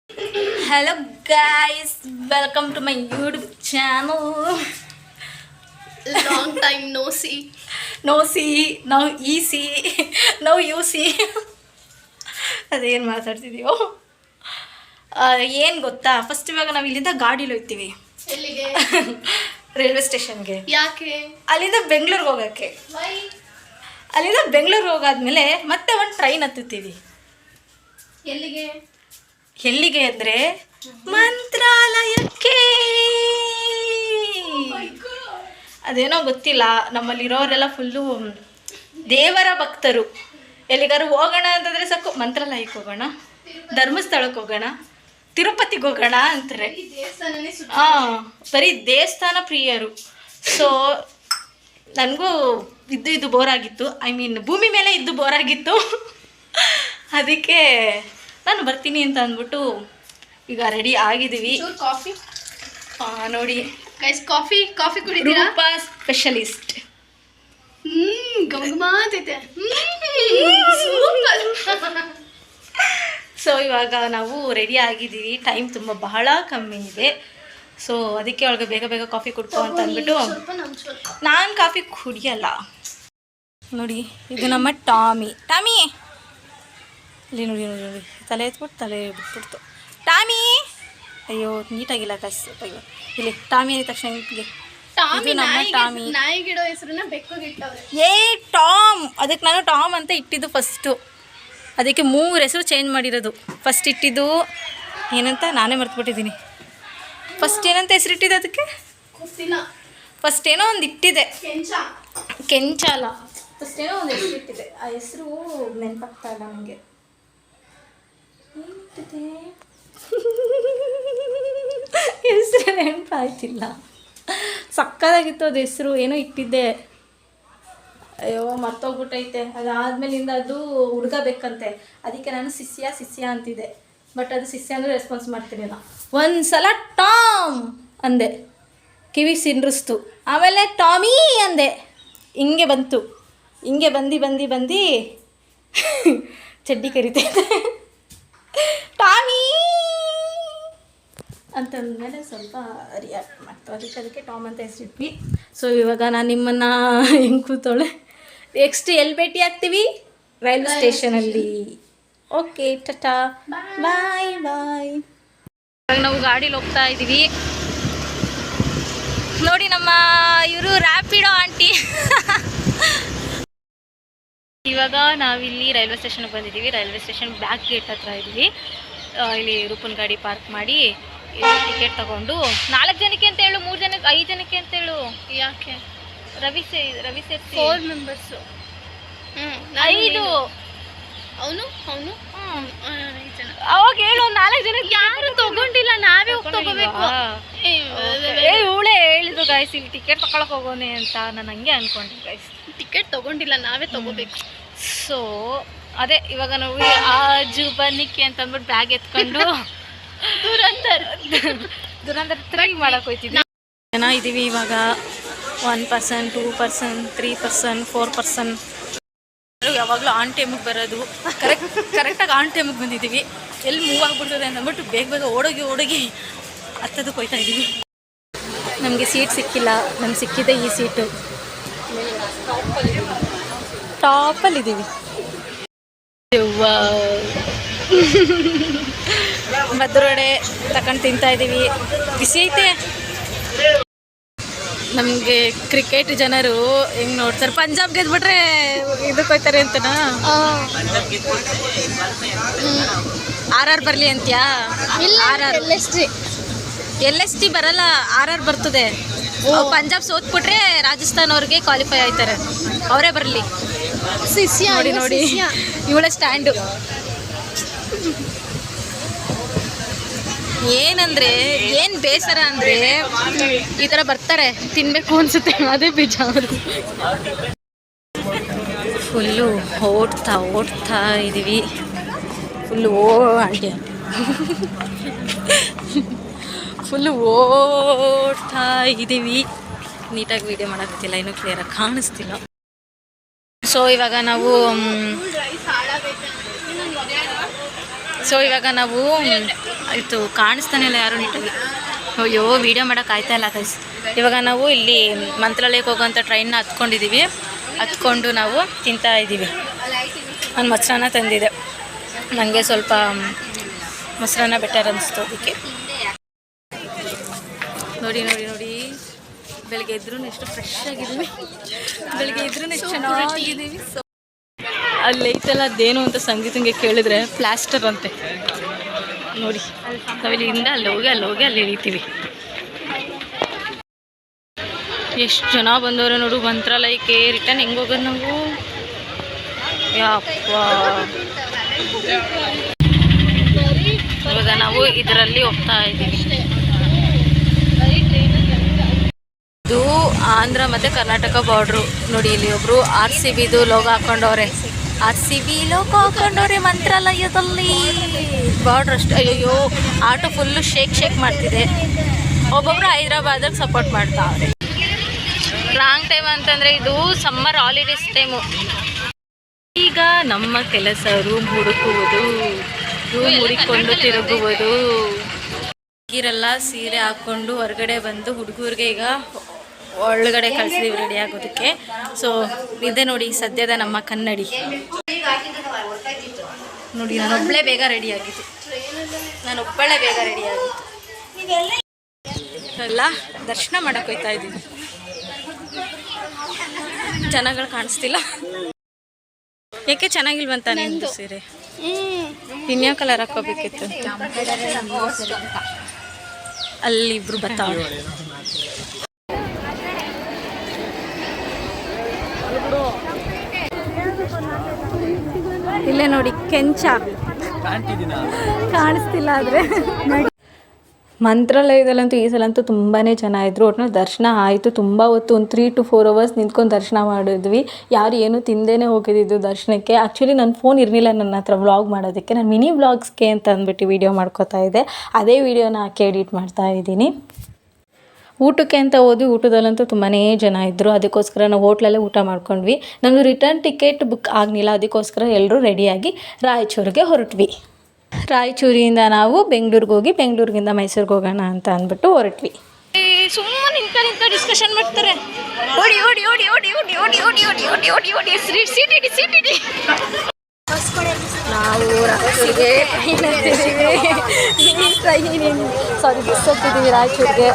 Hello guys, welcome to my YouTube channel. Long time no see. No see, now you see, now you see. ಅದೇನು ಮಾತಾಡ್ತಿದ್ದೀವೋ ಏನು ಗೊತ್ತಾ, first ಇವಾಗ ನಾವು ಇಲ್ಲಿಂದ ಗಾಡೀಲಿ ಹೋಗ್ತೀವಿ. ಎಲ್ಲಿಗೆ? ರೈಲ್ವೆ ಸ್ಟೇಷನ್ಗೆ. ಯಾಕೆ? ಅಲ್ಲಿಂದ ಬೆಂಗಳೂರಿಗೆ ಹೋಗೋಕ್ಕೆ. ಅಲ್ಲಿಂದ ಬೆಂಗಳೂರಿಗೆ ಹೋಗಾದ್ಮೇಲೆ ಮತ್ತೆ ಒಂದು ಟ್ರೈನ್ ಹತ್ತುತ್ತೀವಿ. ಎಲ್ಲಿಗೆ? ಎಲ್ಲಿಗೆ ಅಂದರೆ ಮಂತ್ರಾಲಯಕ್ಕೆ. ಅದೇನೋ ಗೊತ್ತಿಲ್ಲ, ನಮ್ಮಲ್ಲಿರೋರೆಲ್ಲ ಫುಲ್ಲು ದೇವರ ಭಕ್ತರು. ಎಲ್ಲಿಗಾರು ಹೋಗೋಣ ಅಂತಂದರೆ ಸಾಕು ಮಂತ್ರಾಲಯಕ್ಕೆ ಹೋಗೋಣ, ಧರ್ಮಸ್ಥಳಕ್ಕೆ ಹೋಗೋಣ, ತಿರುಪತಿಗೆ ಹೋಗೋಣ ಅಂತಾರೆ. ಹಾಂ, ಬರೀ ದೇವಸ್ಥಾನ ಪ್ರಿಯರು. ಸೊ ನನಗೂ ಇದು ಬೋರ್ ಆಗಿತ್ತು, ಐ ಮೀನ್ ಭೂಮಿ ಮೇಲೆ ಇದ್ದು ಬೋರ್ ಆಗಿತ್ತು. ಅದಕ್ಕೆ ನಾನು ಬರ್ತೀನಿ ಅಂತ ಅಂದ್ಬಿಟ್ಟು ಈಗ ರೆಡಿ ಆಗಿದ್ದೀವಿ. ಕಾಫಿ ನೋಡಿ ಗೈಸ್, ಕಾಫಿ ಕುಡಿತೀರಾ? ರೂಪಾ ಸ್ಪೆಷಲಿಸ್ಟ್. ಗಮಗಮಾತೈತೆ. ಸೊ ಇವಾಗ ನಾವು ರೆಡಿ ಆಗಿದ್ದೀವಿ, ಟೈಮ್ ತುಂಬ ಬಹಳ ಕಮ್ಮಿ ಇದೆ. ಸೊ ಅದಕ್ಕೆ ಒಳಗೆ ಬೇಗ ಬೇಗ ಕಾಫಿ ಕುಡ್ಕೊ ಅಂತ ಅಂದ್ಬಿಟ್ಟು ನಾನು ಕಾಫಿ ಕುಡಿಯಲ್ಲ. ನೋಡಿ, ಇದು ನಮ್ಮ ಟಾಮಿ. ಇಲ್ಲಿ ನೋಡಿ ನೋಡಿ ನೋಡಿ, ತಲೆ ಎತ್ಬಿಟ್ಟು ತಲೆ ಬಿಟ್ಬಿಡ್ತು. ಟಾಮಿ, ಅಯ್ಯೋ ನೀಟಾಗಿಲ್ಲ ಕಸ್. ಅಯ್ಯೋ, ಇಲ್ಲಿ ಟಾಮಿ ಅಂದ ತಕ್ಷಣ ಇದು ನಮ್ಮ ಟಾಮಿ. ನಾಯಿಗಿಡೋ ಹೆಸರನ್ನ ಬೆಕ್ಕಗಿಟ್ಟವ್ರೆ. ಟಾಮ್. ಅದಕ್ಕೆ ನಾನು ಟಾಮ್ ಅಂತ ಇಟ್ಟಿದ್ದು ಫಸ್ಟು. ಅದಕ್ಕೆ 3 ಹೆಸರು ಚೇಂಜ್ ಮಾಡಿರೋದು. ಫಸ್ಟ್ ಇಟ್ಟಿದ್ದು ಏನಂತ ನಾನೇ ಮರ್ತ್ಬಿಟ್ಟಿದ್ದೀನಿ. ಫಸ್ಟ್ ಏನಂತ ಹೆಸರಿಟ್ಟಿದ್ದೆ ಅದಕ್ಕೆ ಗೊತ್ತಿಲ್ಲ. ಫಸ್ಟ್ ಏನೋ ಒಂದು ಇಟ್ಟಿದೆ, ಕೆಂಚ ಅಲ್ಲ, ಫಸ್ಟ್ ಏನೋ ಒಂದು ಹೆಸರು ಇಟ್ಟಿದೆ. ಆ ಹೆಸರು ನೆನಪಾಗ್ತಾ ಇಲ್ಲ ನನಗೆ. ಹೆಸರು ನೆನಪಾಯ್ತಿಲ್ಲ. ಸಕ್ಕದಾಗಿತ್ತು ಅದು ಹೆಸರು, ಏನೋ ಇಟ್ಟಿದ್ದೆ. ಅಯ್ಯೋ ಮರ್ತೋಗ್ಬಿಟ್ಟೈತೆ. ಅದಾದ್ಮೇಲಿಂದ ಅದು ಹುಡುಗ ಬೇಕಂತೆ, ಅದಕ್ಕೆ ನಾನು ಶಿಷ್ಯ ಅಂತಿದ್ದೆ. ಬಟ್ ಅದು ಶಿಷ್ಯ ಅಂದರೆ ರೆಸ್ಪಾನ್ಸ್ ಮಾಡ್ತಿರಲಿಲ್ಲ. ಒಂದು ಸಲ ಟಾಮ್ ಅಂದೆ, ಕಿವಿ ಸಿಂಡ್ರಿಸ್ತು. ಆಮೇಲೆ ಟಾಮಿ ಅಂದೆ, ಹಿಂಗೆ ಬಂತು. ಹಿಂಗೆ ಬಂದು ಚಡ್ಡಿ ಕರಿತೈತೆ. ಟಾಮಿ ಅಂತಂದಮೇಲೆ ಸ್ವಲ್ಪ ರಿಯಾಕ್ಟ್ ಮಾಡ್ತಾರೆ. ಅದಕ್ಕೆ ಟಾಮ್ ಅಂತ ಹೆಸರಿಟ್ವಿ. ಸೊ ಇವಾಗ ನಾನು ನಿಮ್ಮನ್ನು ಹೆಂಗೆ ಕೂತೋಳೆ, ನೆಕ್ಸ್ಟ್ ಎಲ್ಲಿ ಭೇಟಿ ಆಗ್ತೀವಿ? ರೈಲ್ವೆ ಸ್ಟೇಷನಲ್ಲಿ. ಓಕೆ, ಟಾಟಾ, ಬಾಯ್. ಇವಾಗ ನಾವು ಗಾಡೀಲಿ ಹೋಗ್ತಾ ಇದ್ದೀವಿ. ನೋಡಿ, ನಮ್ಮ ಇವರು ರ್ಯಾಪಿಡೋ ಆಂಟಿ. ಇವಾಗ ನಾವಿಲ್ಲಿ ರೈಲ್ವೆ ಸ್ಟೇಷನ್ಗೆ ಬಂದಿದ್ದೀವಿ. ರೈಲ್ವೆ ಸ್ಟೇಷನ್ ಬ್ಯಾಕ್ ಗೇಟ್ ಹತ್ರ ಇದ್ದೀವಿ. ಇಲ್ಲಿ ರೂಪನ್ ಗಾಡಿ ಪಾರ್ಕ್ ಮಾಡಿ ಟಿಕೆಟ್ ತಗೊಂಡು 4 ಜನಕ್ಕೆ ಅಂತ ಹೇಳು, 3 ಜನಕ್ಕೆ, 5 ಜನಕ್ಕೆ ಅಂತ ಹೇಳು. ಯಾಕೆ? ರವಿ ಸೇರ್ಸಿ 4 ಮೆಂಬರ್ಸ್. 5. ಅವನು ಅವಾಗ ಹೇಳು 4 ಜನಕ್ಕೆ. ಯಾರು ತಗೊಂಡಿಲ್ಲ, ನಾವೇ ಹೋಗಿ ತಗೋಬೇಕು. ಇವಳೇ ಹೇಳಿದ್ರು ಗೈಸ್, ಇಲ್ಲಿ ಟಿಕೆಟ್ ತಗೊಳಕ್ ಹೋಗೋನೆ ಅಂತ. ನಾನು ಹಂಗೆ ಅನ್ಕೊಂಡೆ ಗೈಸ್, ಟಿಕೆಟ್ ತಗೊಂಡಿಲ್ಲ, ನಾವೇ ತಗೋಬೇಕು. ಸೊ ಅದೇ ಇವಾಗ ನಾವು ಆಜು ಬನ್ನಿಕ್ಕೆ ಅಂತ ಅಂದ್ಬಿಟ್ಟು ಬ್ಯಾಗ್ ಎತ್ಕೊಂಡು ದುರಂತರ ಟ್ರೈ ಮಾಡಕ್ ಹೋಗ್ತಿದ್ವಿ. ಜನ ಇದ್ದೀವಿ ಇವಾಗ. 1%, 2%, 3%, 4%. ಯಾವಾಗಲೂ ಆನ್ ಟೈಮಿಗೆ ಬರೋದು. ಕರೆಕ್ಟಾಗಿ ಆನ್ ಟೈಮಿಗೆ ಬಂದಿದ್ದೀವಿ. ಎಲ್ಲಿ ಮೂವ್ ಆಗಿಬಿಡ್ತದೆ ಅಂತ ಅಂದ್ಬಿಟ್ಟು ಬೇಗ ಓಡೋಗಿ ಹತ್ತದಕ್ಕೆ ಹೋಗ್ತಾ ಇದ್ದೀವಿ. ನಮಗೆ ಸೀಟ್ ಸಿಕ್ಕಿಲ್ಲ, ನಮ್ಗೆ ಸಿಕ್ಕಿದೆ ಈ ಸೀಟು. ಟಾಪಲ್ಲಿದ್ದೀವಿ. ಮದ್ರೋಡೆ ತಗೊಂಡು ತಿಂತಾ ಇದ್ದೀವಿ. ಬಿಸಿ ಐತೆ. ನಮಗೆ ಕ್ರಿಕೆಟ್ ಜನರು ಹೆಂಗೆ ನೋಡ್ತಾರೆ, ಪಂಜಾಬ್ ಗೆದ್ಬಿಟ್ರೆ ಇದಕ್ಕೆ ಹೋಗ್ತಾರೆ ಅಂತನಾ? RR ಬರಲಿ ಅಂತ್ಯಾ? LST ಬರಲ್ಲ, RR ಬರ್ತದೆ. ಪಂಜಾಬ್ ಸೋತ್ಬಿಟ್ರೆ ರಾಜಸ್ಥಾನ್ ಅವ್ರಿಗೆ ಕ್ವಾಲಿಫೈ ಆಯ್ತಾರೆ, ಅವರೇ ಬರಲಿ. ನೋಡಿ ಇವಳೆ ಸ್ಟ್ಯಾಂಡು. ಏನಂದರೆ ಏನು ಬೇಸರ ಅಂದರೆ ಈ ಥರ ಬರ್ತಾರೆ, ತಿನ್ನಬೇಕು ಅನಿಸುತ್ತೆ, ಅದೇ ಬೇಜಾರು. ಫುಲ್ಲು ಓಡ್ತಾ ಇದ್ದೀವಿ. ಫುಲ್ಲು ಆಂಟಿ ಫುಲ್ಲು ಓಡ್ತಾ ಇದ್ದೀವಿ. ನೀಟಾಗಿ ವೀಡಿಯೋ ಮಾಡೋಕ್ಕಿಲ್ಲ, ಇನ್ನೂ ಕ್ಲಿಯರಾಗಿ ಕಾಣಿಸ್ತಿಲ್ಲ. ಸೊ ಇವಾಗ ನಾವು ಸೊ ಇವಾಗ ನಾವು ಇದು ಕಾಣಿಸ್ತಾನೆ ಇಲ್ಲ ಯಾರು ನೀಟಾಗಿ. ಅಯ್ಯೋ ವೀಡಿಯೋ ಮಾಡೋಕೆ ಆಯ್ತಾ ಇಲ್ಲ ಗೈಸ್. ಇವಾಗ ನಾವು ಇಲ್ಲಿ ಮಂತ್ರಾಲಯಕ್ಕೆ ಹೋಗೋವಂಥ ಟ್ರೈನ್ನ ಹತ್ಕೊಂಡಿದ್ದೀವಿ. ಹತ್ಕೊಂಡು ನಾವು ತಿಂತಾ ಇದ್ದೀವಿ. ನಾನು ಮೊಸರನ್ನ ತಂದಿದ್ದೆ, ನನಗೆ ಸ್ವಲ್ಪ ಮೊಸರನ್ನ ಬೆಟರ್ ಅನಿಸ್ತು ಅದಕ್ಕೆ. ನೋಡಿ ನೋಡಿ ನೋಡಿ, ಬೆಳಗ್ಗೆ ಇದ್ರೂ ಎಷ್ಟು ಫ್ರೆಶ್ ಆಗಿದ್ದೀವಿ, ಬೆಳಗ್ಗೆ ಇದ್ರೂ ಎಷ್ಟು ಚೆನ್ನಾಗಿದ್ದೀವಿ. ಸೊ ಅಲ್ಲಿ ಐತಲ್ಲ ಅದೇನು ಅಂತ ಸಂಗೀತಂಗೆ ಕೇಳಿದ್ರೆ ಪ್ಲಾಸ್ಟರ್ ಅಂತೆ. ನೋಡಿ ನಾವಿಲ್ಲಿಂದ ಅಲ್ಲಿ ಹೋಗಿ ಅಲ್ಲಿ ಇಳಿತೀವಿ. ಎಷ್ಟು ಜನ ಬಂದವರು ನೋಡು ಮಂತ್ರಾಲಯಕ್ಕೆ. ರಿಟರ್ನ್ ಹೆಂಗೆ ಹೋಗೋದು ನಾವು? ಯಪ್ಪ, ಇವಾಗ ನಾವು ಇದರಲ್ಲಿ ಹೋಗ್ತಾ ಇದ್ದೀವಿ. ಇದು ಆಂಧ್ರ ಮತ್ತು ಕರ್ನಾಟಕ ಬಾರ್ಡ್ರು. ನೋಡಿ ಇಲ್ಲಿ ಒಬ್ಬರು RCBದು ಲೋಗೋ ಹಾಕೊಂಡವ್ರೆ. RCB ಲೋಗೋ ಹಾಕೊಂಡವ್ರೆ ಮಂತ್ರಾಲಯದಲ್ಲಿ. ಬಾರ್ಡ್ರ್ ಅಷ್ಟು ಅಯ್ಯೋ ಆಟೋ ಫುಲ್ಲು ಶೇಕ್ ಮಾಡ್ತಿದೆ. ಒಬ್ಬೊಬ್ರು ಹೈದ್ರಾಬಾದಿಗೆ ಸಪೋರ್ಟ್ ಮಾಡ್ತಾವ್ರೆ. ರಾಂಗ್ ಟೈಮ್ ಅಂತಂದರೆ ಇದು ಸಮ್ಮರ್ ಹಾಲಿಡೇಸ್ ಟೈಮು. ಈಗ ನಮ್ಮ ಕೆಲಸ ರೂಮ್ ಹುಡುಕುವುದು, ರೂಮ್ ಹುಡುಕೊಂಡು ತಿರುಗುವುದು. ಹುಡುಗಿರೆಲ್ಲ ಸೀರೆ ಹಾಕ್ಕೊಂಡು ಹೊರಗಡೆ ಬಂದು ಹುಡುಗರಿಗೆ ಈಗ ಒಳಗಡೆ ಕಳಿಸಿದೀವಿ ರೆಡಿ ಆಗೋದಕ್ಕೆ. ಸೊ ಇದೆ ನೋಡಿ ಸದ್ಯದ ನಮ್ಮ ಕನ್ನಡಿ. ನೋಡಿ ನಾನೊಬ್ಬಳೇ ಬೇಗ ರೆಡಿ ಆಗಿದ್ದು. ಎಲ್ಲ ದರ್ಶನ ಮಾಡಕ್ಕೆ ಹೋಗ್ತಾ ಇದ್ದೀವಿ. ಜನಗಳು ಕಾಣಿಸ್ತಿಲ್ಲ. ಯಾಕೆ ಚೆನ್ನಾಗಿಲ್ವಂತ ನಿಮ್ಮದು ಸೀರೆ? ಇನ್ಯಾ ಕಲರ್ ಹಾಕೋಬೇಕಿತ್ತು. ಅಲ್ಲಿ ಇಬ್ರು ಬರ್ತಾವೆ. ಇಲ್ಲೇ ನೋಡಿ ಕೆಂಚ ಕಾಣಿಸ್ತಿಲ್ಲ ಆದರೆ. ಮಂತ್ರಾಲಯದಲ್ಲಂತೂ ಈ ಸಲಂತೂ ತುಂಬಾ ಜನ ಇದ್ದರು. ಒಟ್ಟಿನಲ್ಲಿ ದರ್ಶನ ಆಯಿತು. ತುಂಬ ಹೊತ್ತು ಒಂದು 3 to 4 hours ನಿಂತ್ಕೊಂಡು ದರ್ಶನ ಮಾಡಿದ್ವಿ. ಯಾರು ಏನೂ ತಿಂದೇನೆ ಹೋಗಿದ್ದು ದರ್ಶನಕ್ಕೆ. ಆ್ಯಕ್ಚುಲಿ ನನ್ನ ಫೋನ್ ಇರಲಿಲ್ಲ ನನ್ನ ಹತ್ರ ವ್ಲಾಗ್ ಮಾಡೋದಕ್ಕೆ. ನಾನು ಮಿನಿ ವ್ಲಾಗ್ಸ್ಗೆ ಅಂತ ಅಂದ್ಬಿಟ್ಟು ವೀಡಿಯೋ ಮಾಡ್ಕೋತಾ ಇದ್ದೆ. ಅದೇ ವೀಡಿಯೋನ ಹಾಕಿ ಎಡಿಟ್ ಮಾಡ್ತಾ ಇದ್ದೀನಿ. ಊಟಕ್ಕೆ ಅಂತ ಹೋದ್ವಿ. ಊಟದಲ್ಲಂತೂ ತುಂಬಾ ಜನ ಇದ್ದರು. ಅದಕ್ಕೋಸ್ಕರ ನಾವು ಹೋಟ್ಲಲ್ಲೇ ಊಟ ಮಾಡ್ಕೊಂಡ್ವಿ. ನಮ್ಮದು ರಿಟರ್ನ್ ಟಿಕೆಟ್ ಬುಕ್ ಆಗಲಿಲ್ಲ. ಅದಕ್ಕೋಸ್ಕರ ಎಲ್ಲರೂ ರೆಡಿಯಾಗಿ ರಾಯಚೂರಿಗೆ ಹೊರಟ್ವಿ. ರಾಯಚೂರಿಂದ ನಾವು ಬೆಂಗಳೂರಿಗೆ ಹೋಗಿ ಬೆಂಗಳೂರಿಗಿಂದ ಮೈಸೂರಿಗೆ ಹೋಗೋಣ ಅಂತ ಅಂದ್ಬಿಟ್ಟು ಹೊರಟ್ವಿ. ಸುಮ್ಮನೆ ನಿಂತ ಡಿಸ್ಕಷನ್ ಮಾಡ್ತಾರೆ. ಓಡಿ ಓಡಿ ಓಡಿ ಓಡಿ ಓಡಿ ಓಡಿ ಓಡಿ ಓಡಿ ಓಡಿ ಓಡಿ ಓಡಿ ಸೀಟಿಡಿ. ನಾವು ರಾಯಚೂರಿಗೆ ಬಸ್ ಹತ್ತಿದ್ದೀವಿ ರಾಯಚೂರಿಗೆ.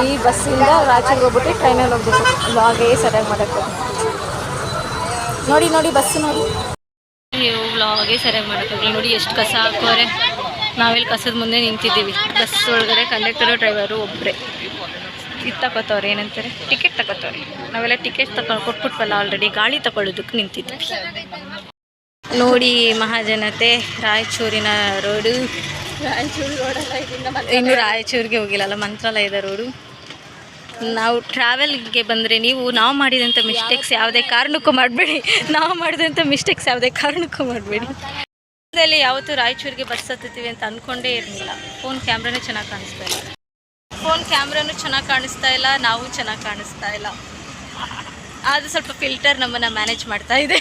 ಈ ಬಸ್ಸಿಂದ ರಾಯಚೂರಿಗೆ ಹೋಗ್ಬಿಟ್ಟು ಟ್ರೈನಲ್ಲಿ ಹೋಗ್ಬೇಕು. ವ್ಲಾಗೇ ಸರಿಯಾಗಿ ಮಾಡೋಕ್ಕೆ ನೋಡಿ ಬಸ್ಸು ನೋಡಿ. ನೀವು ವ್ಲಾಗೇ ಸರಿಯಾಗಿ ಮಾಡೋಕ್ಕಾಗಲ್ಲ. ನೋಡಿ ಎಷ್ಟು ಕಸ ಹಾಕೋರೆ. ನಾವೆಲ್ಲಿ ಕಸದ ಮುಂದೆ ನಿಂತಿದ್ದೀವಿ. ಬಸ್ ಒಳಗಡೆ ಕಂಡಕ್ಟರು ಡ್ರೈವರು ಒಬ್ಬರೇ. ಇದು ತಗೋತವ್ರೆ, ಏನಂತಾರೆ, ಟಿಕೆಟ್ ತಗೋತವ್ರೆ. ನಾವೆಲ್ಲ ಟಿಕೆಟ್ ಕೊಟ್ಬಿಟ್ವಲ್ಲ ಆಲ್ರೆಡಿ. ಗಾಳಿ ತಗೊಳ್ಳೋದಕ್ಕೆ ನಿಂತಿದ್ವಿ. ನೋಡಿ ಮಹಾಜನತೆ. ರಾಯಚೂರಿನ ರೋಡು. ರಾಯಚೂರು ರೋಡಲ್ಲ, ಇನ್ನು ರಾಯಚೂರಿಗೆ ಹೋಗಿಲ್ಲಲ್ಲ, ಮಂತ್ರಾಲಯದ ರೋಡು. ನಾವು ಟ್ರಾವೆಲ್ಗೆ ಬಂದರೆ ನಾವು ಮಾಡಿದಂಥ ಮಿಸ್ಟೇಕ್ಸ್ ಯಾವುದೇ ಕಾರಣಕ್ಕೂ ಮಾಡಬೇಡಿ. ಇದರಲ್ಲಿ ಯಾವತ್ತೂ ರಾಯಚೂರಿಗೆ ಬಸ್ ಹತ್ತೀವಿ ಅಂತ ಅಂದ್ಕೊಂಡೇ ಇರಲಿಲ್ಲ. ಫೋನ್ ಕ್ಯಾಮ್ರಾನೂ ಚೆನ್ನಾಗಿ ಕಾಣಿಸ್ತಾ ಇಲ್ಲ. ನಾವು ಚೆನ್ನಾಗಿ ಕಾಣಿಸ್ತಾ ಇಲ್ಲ. ಅದು ಸ್ವಲ್ಪ ಫಿಲ್ಟರ್ ನಮ್ಮನ್ನು ಮ್ಯಾನೇಜ್ ಮಾಡ್ತಾ ಇದೆ.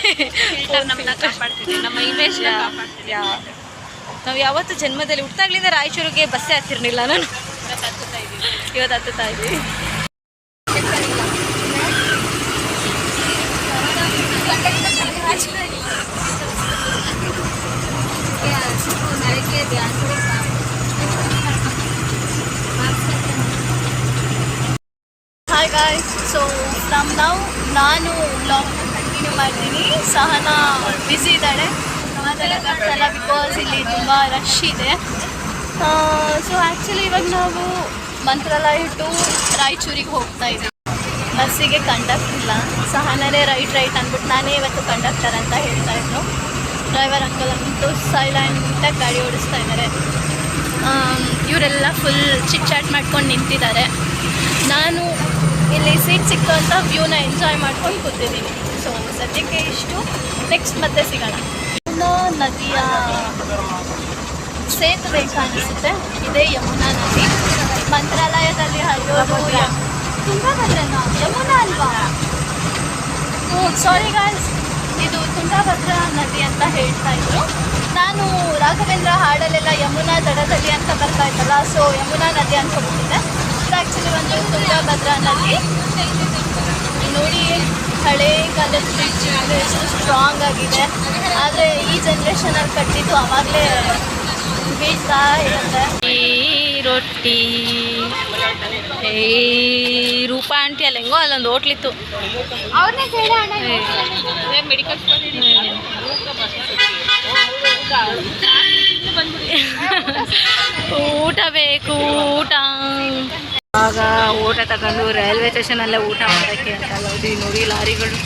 ನಮ್ಮನ್ನ ಕಾಪಾಡ್ತಿದೆ, ನಮ್ಮ ಇಮೇಜ್. ನಾವು ಯಾವತ್ತು ಜನ್ಮದಲ್ಲಿ ಹುಟ್ಟಾಗ್ಲಿಂದ ರಾಯಚೂರಿಗೆ ಬಸ್ಸೇ ಹತ್ತಿರಲಿಲ್ಲ. ನಾನು ಇವತ್ತು ಹತ್ತುತ್ತಾ ಇದ್ದೀವಿ. Hi guys. ಸೊ ಫ್ರಮ್ ನಾವು ನಾನು ವ್ಲಾಗ್ನ ಕಂಟಿನ್ಯೂ ಮಾಡ್ತೀನಿ. ಸಹನ ಬ್ಯುಸಿ ಇದ್ದಾಳೆ, ಮಾತಾಡೋಕ್ಕಾಗಲ್ಲ ಬಿಕಾಸ್ ಇಲ್ಲಿ ತುಂಬ ರಶ್ ಇದೆ. ಸೊ ಆ್ಯಕ್ಚುಲಿ ಇವಾಗ ನಾವು ಮಂತ್ರಾಲಯ ಟು ರಾಯಚೂರಿಗೆ ಹೋಗ್ತಾ ಇದ್ದೀವಿ. ಬಸ್ಸಿಗೆ ಕಂಡಕ್ಟರ್ ಇಲ್ಲ. ಸಹನನೇ ರೈಟ್ ಅಂದ್ಬಿಟ್ಟು ನಾನೇ ಇವತ್ತು ಕಂಡಕ್ಟರ್ ಅಂತ ಹೇಳ್ತಾ ಇದ್ರು. ಡ್ರೈವರ್ ಅಂಕಲ್ ಅಂತೂ ಸೈಲೆಂಟಾಗಿ ಗಾಡಿ ಓಡಿಸ್ತಾ ಇದ್ದಾರೆ. ಇವರೆಲ್ಲ ಫುಲ್ ಚಿಟ್ ಚಾಟ್ ಮಾಡ್ಕೊಂಡು ನಿಂತಿದ್ದಾರೆ. ನಾನು ಇಲ್ಲಿ ಸೀಟ್ ಸಿಕ್ತು ಅಂತ ವ್ಯೂನ ಎಂಜಾಯ್ ಮಾಡ್ಕೊಂಡು ಕೂತಿದ್ದೀನಿ. ಸೊ ಸದ್ಯಕ್ಕೆ ಇಷ್ಟು. ನೆಕ್ಸ್ಟ್ ಮತ್ತೆ ಸಿಗೋಣ. ನದಿಯ ಸೇತುವೆ ಕಾಣಿಸುತ್ತೆ. ಇದೇ ಯಮುನಾ ನದಿ. ಮಂತ್ರಾಲಯದಲ್ಲಿ ಹರಿಯೋದು ತುಂಗಭದ್ರನಾ, ಯಮುನಾ ಅಲ್ವಾ? ಸಾರಿ ಗಾಯ್ಸ್, ಇದು ತುಂಗಭದ್ರಾ ನದಿ ಅಂತ ಹೇಳ್ತಾ ಇದ್ರು. ನಾನು ರಾಘವೇಂದ್ರ ಹಾಡಲ್ಲೆಲ್ಲ ಯಮುನಾ ದಡದಲ್ಲಿ ಅಂತ ಬರ್ತಾ ಇತ್ತಲ್ಲ, ಸೊ ಯಮುನಾ ನದಿ ಅನ್ಕೊಂಡ್ಬಿಟ್ಟಿದೆ. ಇದು ಆ್ಯಕ್ಚುಲಿ ಒಂದು ತುಂಗಭದ್ರಾ ನದಿ. ನೋಡಿ ಹಳೇ ಕಾಲದ ಬ್ರಿಡ್ಜ್ ಎಷ್ಟು ಸ್ಟ್ರಾಂಗ್ ಆಗಿದೆ. ಆದರೆ ಈ ಜನ್ರೇಷನಲ್ಲಿ ಕಟ್ಟಿದ್ದು ಆವಾಗಲೇ ಬೀಳ್ತಾ ಇರುತ್ತೆ. ರೊಟ್ಟಿ ರೂಪಾ ಆಂಟಿ ಅಲ್ಲಿ ಹೆಂಗೋ ಅಲ್ಲೊಂದು ಹೋಟ್ಲಿತ್ತು. ಅವ್ರನ್ನೇ ಕೇಳೋಣ. ಊಟ ಬೇಕು, ಊಟ. ಆಗ ಊಟ ತಗೊಂಡು ರೈಲ್ವೆ ಸ್ಟೇಷನಲ್ಲೇ ಊಟ ಮಾಡೋಕ್ಕೆ ಅಂತಲ್ಲ ನೋಡಿ ಲಾರಿಗಳು.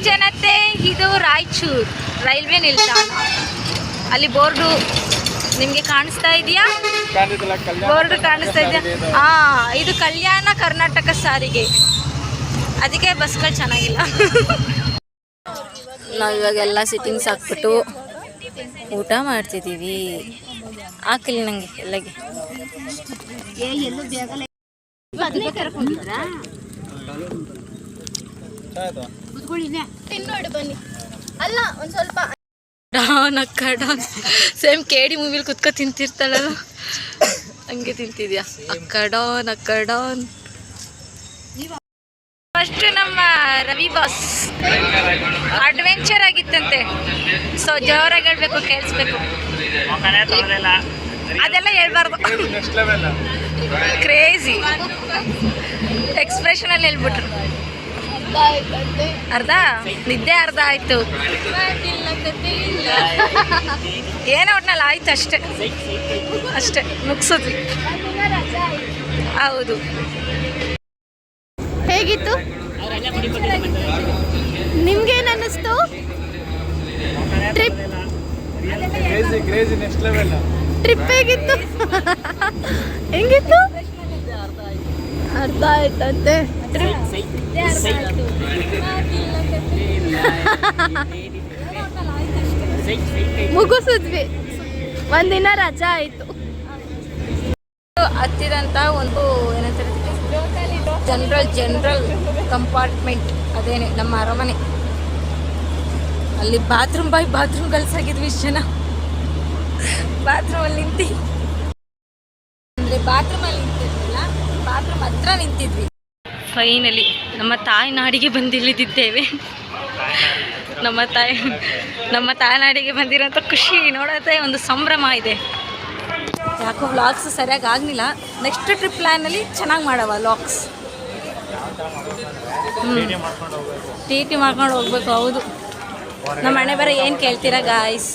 ಜನತೆ, ಇದು ರಾಯಚೂರು ರೈಲ್ವೆ ನಿಲ್ದಾಣ. ಅಲ್ಲಿ ಬೋರ್ಡು ನಿಮಗೆ ಕಾಣಿಸ್ತಾ ಇದೆಯಾ? ಬೋರ್ಡ್ ಕಾಣಿಸ್ತಾ ಇದೆಯಾ? ಇದು ಕಲ್ಯಾಣ ಕರ್ನಾಟಕ ಸಾರಿಗೆ, ಅದಕ್ಕೆ ಬಸ್ಗಳು ಚೆನ್ನಾಗಿಲ್ಲ. ನಾವು ಇವಾಗೆಲ್ಲ ಸಿಟ್ಟಿಂಗ್ಸ್ ಹಾಕ್ಬಿಟ್ಟು ಊಟ ಮಾಡ್ತಿದ್ದೀವಿ. ಹಾಕಿಲ್ಲ ನನಗೆ ಎಲ್ಲಗೆ. ತಿನ್ನೋಡು ಬನ್ನಿ. ಅಲ್ಲ ಒಂದು ಸ್ವಲ್ಪ ಡಾನ್ ಸೇಮ್ ಕೇಡಿ ಮೂವಿಲಿ ಕುತ್ಕೊ ತಿಂತಿರ್ತಾಳಲ್ಲ ಹಂಗೆ ತಿಂತಿದ್ಯಾ? ಅಕ್ಕಡಾನ್. ಫಸ್ಟ್ ನಮ್ಮ ರವಿ ಬಾಸ್ ಅಡ್ವೆಂಚರ್ ಆಗಿತ್ತಂತೆ, ಸೊ ಜೋರಾಗಿ ಹೇಳ್ಬೇಕು, ಕೇಳಿಸ್ಬೇಕು. ಅದೆಲ್ಲ ಹೇಳ್ಬಾರ್ದು. ಕ್ರೇಜಿ ಎಕ್ಸ್ಪ್ರೆಷನಲ್ಲಿ ಹೇಳ್ಬಿಟ್ರು. ಅರ್ಧ ನಿದ್ದೆ ಅರ್ಧ ಆಯ್ತು. ಏನೋ ಒಟ್ನಲ್ಲಿ ಆಯ್ತು ಅಷ್ಟೇ ಮುಗಿಸಿದ್ವಿ. ಹೌದು. ಹೇಗಿತ್ತು? ನಿಮ್ಗೇನು ಅನ್ನಿಸ್ತು ಟ್ರಿಪ್? ಟ್ರಿಪ್ ಹೇಗಿತ್ತು? ಹೆಂಗಿತ್ತು? ಅರ್ಥ ಆಯ್ತಂತೆ. ಮುಗಿಸಿದ್ವಿ, ಒಂದಿನ ರಜಾ ಆಯ್ತು. ಹತ್ತಿರಂತ ಒಂದು ಏನಂತಾರೆ ಜನರಲ್ ಕಂಪಾರ್ಟ್ಮೆಂಟ್, ಅದೇನೆ ನಮ್ಮ ಅರಮನೆ. ಅಲ್ಲಿ ಬಾತ್ರೂಮ್ ಗಲ್ಸಾಗಿದ್ವಿ ಇಷ್ಟು ಜನ. ಬಾತ್ರೂಮಲ್ಲಿ ಅಂದರೆ ಬಾತ್ರೂಮಲ್ಲಿ ನಿಂತಿದ್ವಿಲ್ಲ, ಬಾತ್ರೂಮ್ ಹತ್ರ ನಿಂತಿದ್ವಿ. ಫೈನಲಿ ನಮ್ಮ ತಾಯ್ನಾಡಿಗೆ ಬಂದಿಳಿದಿದ್ದೇವೆ. ನಮ್ಮ ತಾಯ್ನಾಡಿಗೆ ಬಂದಿರೋಂಥ ಖುಷಿ ನೋಡೋದೇ ಒಂದು ಸಂಭ್ರಮ ಇದೆ. ಯಾಕೋ ವ್ಲಾಗ್ಸ್ ಸರಿಯಾಗಿ ಆಗಲಿಲ್ಲ. ನೆಕ್ಸ್ಟ್ ಟ್ರಿಪ್ ಪ್ಲ್ಯಾನಲ್ಲಿ ಚೆನ್ನಾಗಿ ಮಾಡವ ವ್ಲಾಗ್ಸ್. ಟಿ ಟಿ ಮಾಡ್ಕೊಂಡು ಹೋಗ್ಬೇಕು. ಹೌದು, ನಮ್ಮ ಮನೆ ಬರೋ ಏನು ಕೇಳ್ತೀರಾ ಗಾಯ್ಸ್?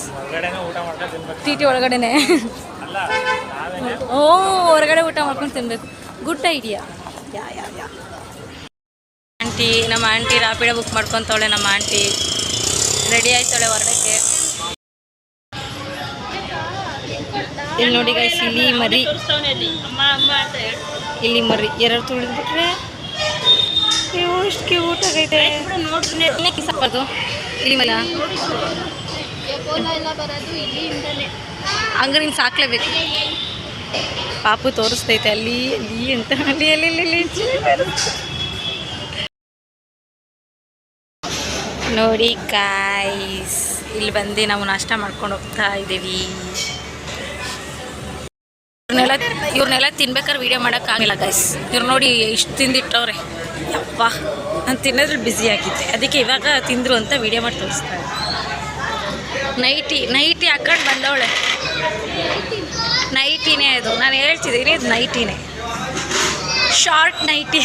ಟಿ ಟಿ ಒಳಗಡೆನೆ ಹೊರಗಡೆ ಊಟ ಮಾಡ್ಕೊಂಡು ತಿನ್ಬೇಕು. Good idea. ಯಾ ನಮ್ಮ ಆಂಟಿ ರಾಪಿಡೋ ಬುಕ್ ಮಾಡ್ಕೊತಾವಳೆ. ನಮ್ಮ ಆಂಟಿ ರೆಡಿ ಆಯ್ತಾಳೆ ಹೊರಡಕ್ಕೆ. ಇಲ್ಲಿ ನೋಡಿ ಗೈಸ್, ಇಲ್ಲಿ ಮರಿ ಎರಡು ತುಳಿದ್ಬಿಟ್ರೆ ಎಷ್ಟು ಕ್ಯೂಟ್ ಆಗೈತೆ. ಕಿಸಾಕ್ಬಾರ್ದು ಇಲ್ಲಿ ಮಲ್ಲ ಹಂಗ ನೀನು ಸಾಕ್ಲೇಬೇಕು. ಪಾಪು ತೋರಿಸ್ತೈತೆ ಅಲ್ಲಿ ಅಂತ. ಅಲ್ಲಿ ನೋಡಿ ಗಾಯ್ಸ್, ಇಲ್ಲಿ ಬಂದು ನಾವು ನಾಷ್ಟ ಮಾಡ್ಕೊಂಡು ಹೋಗ್ತಾ ಇದ್ದೀವಿ. ಇವ್ರನ್ನೆಲ್ಲ ತಿನ್ಬೇಕಾದ್ರೆ ವೀಡಿಯೋ ಮಾಡೋಕ್ಕಾಗಿಲ್ಲ ಗಾಯ್ಸ್. ಇವ್ರು ನೋಡಿ ಇಷ್ಟು ತಿಂದಿಟ್ಟವ್ರೆ. ಯಪ್ಪ, ನಾನು ತಿನ್ನೋದ್ರಲ್ಲಿ ಬ್ಯುಸಿ ಆಗಿದ್ದೆ, ಅದಕ್ಕೆ ಇವಾಗ ತಿಂದರು ಅಂತ ವೀಡಿಯೋ ಮಾಡಿ ತೋರಿಸ್ತಾರೆ. ನೈಟಿ ಹಾಕೊಂಡು ಬಂದವಳೆ. ನೈಟಿನೇ ಅದು, ನಾನು ಹೇಳ್ತಿದ್ದೀನಿ, ಇದು ನೈಟಿನೇ, ಶಾರ್ಟ್ ನೈಟಿ.